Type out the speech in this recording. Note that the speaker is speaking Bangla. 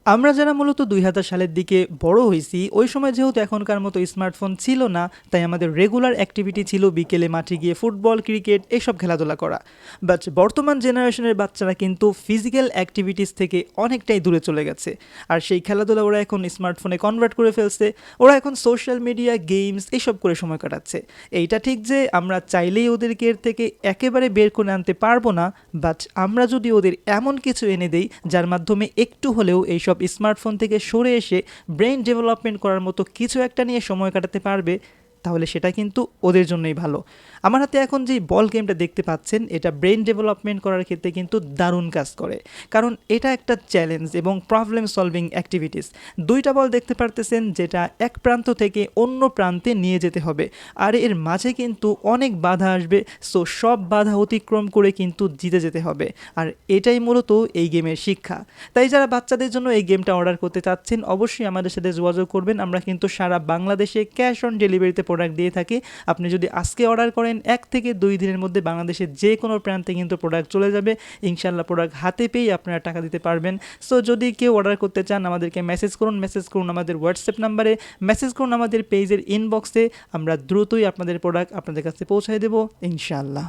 আমরা যারা মূলত ২০০০ সালের দিকে বড় হয়েছি ওই সময় যেহেতু এখনকার মতো স্মার্টফোন ছিল না, তাই আমাদের রেগুলার অ্যাক্টিভিটি ছিল বিকেলে মাঠে গিয়ে ফুটবল ক্রিকেট এইসব খেলাধুলা করা। বাট বর্তমান জেনারেশনের বাচ্চারা কিন্তু ফিজিক্যাল অ্যাক্টিভিটিস থেকে অনেকটাই দূরে চলে গেছে, আর সেই খেলাধুলা ওরা এখন স্মার্টফোনে কনভার্ট করে ফেলছে। ওরা এখন সোশ্যাল মিডিয়া গেমস এইসব করে সময় কাটাচ্ছে। এইটা ঠিক যে আমরা চাইলেই ওদেরকে এর থেকে একেবারে বের করে আনতে পারবো না, বাট আমরা যদি ওদের এমন কিছু এনে দেই যার মাধ্যমে একটু হলেও এইসব স্মার্টফোন থেকে সরে এসে ব্রেন ডেভেলপমেন্ট করার মতো কিছু একটা নিয়ে সময় কাটাতে পারবে, তাহলে সেটা কিন্তু ওদের জন্যই ভালো। আমার হাতে এখন যে বল গেমটা দেখতে পাচ্ছেন, এটা ব্রেন ডেভেলপমেন্ট করার ক্ষেত্রে কিন্তু দারুণ কাজ করে, কারণ এটা একটা চ্যালেঞ্জ এবং প্রবলেম সলভিং অ্যাক্টিভিটিস। দুইটা বল দেখতে পারতেছেন যেটা এক প্রান্ত থেকে অন্য প্রান্তে নিয়ে যেতে হবে, আর এর মাঝে কিন্তু অনেক বাধা আসবে। সো সব বাধা অতিক্রম করে কিন্তু জিতে যেতে হবে, আর এটাই মূলত এই গেমের শিক্ষা। তাই যারা বাচ্চাদের জন্য এই গেমটা অর্ডার করতে চাচ্ছেন অবশ্যই আমাদের সাথে যোগাযোগ করবেন। আমরা কিন্তু সারা বাংলাদেশে ক্যাশ অন ডেলিভারিতে প্রোডাক্ট দিয়ে থাকি। আপনি যদি আজকে অর্ডার করেন 1 থেকে 2 দিনের মধ্যে বাংলাদেশের যে কোনো প্রান্তে কিন্তু প্রোডাক্ট চলে যাবে। ইনশাল্লাহ প্রোডাক্ট হাতে পেয়েই আপনারা টাকা দিতে পারবেন। সো যদি কেউ অর্ডার করতে চান আমাদেরকে মেসেজ করুন আমাদের হোয়াটসঅ্যাপ নাম্বারে, মেসেজ করুন আমাদের পেজের ইনবক্সে। আমরা দ্রুতই আপনাদের প্রোডাক্ট আপনাদের কাছে পৌঁছায় দেবো ইনশাল্লাহ।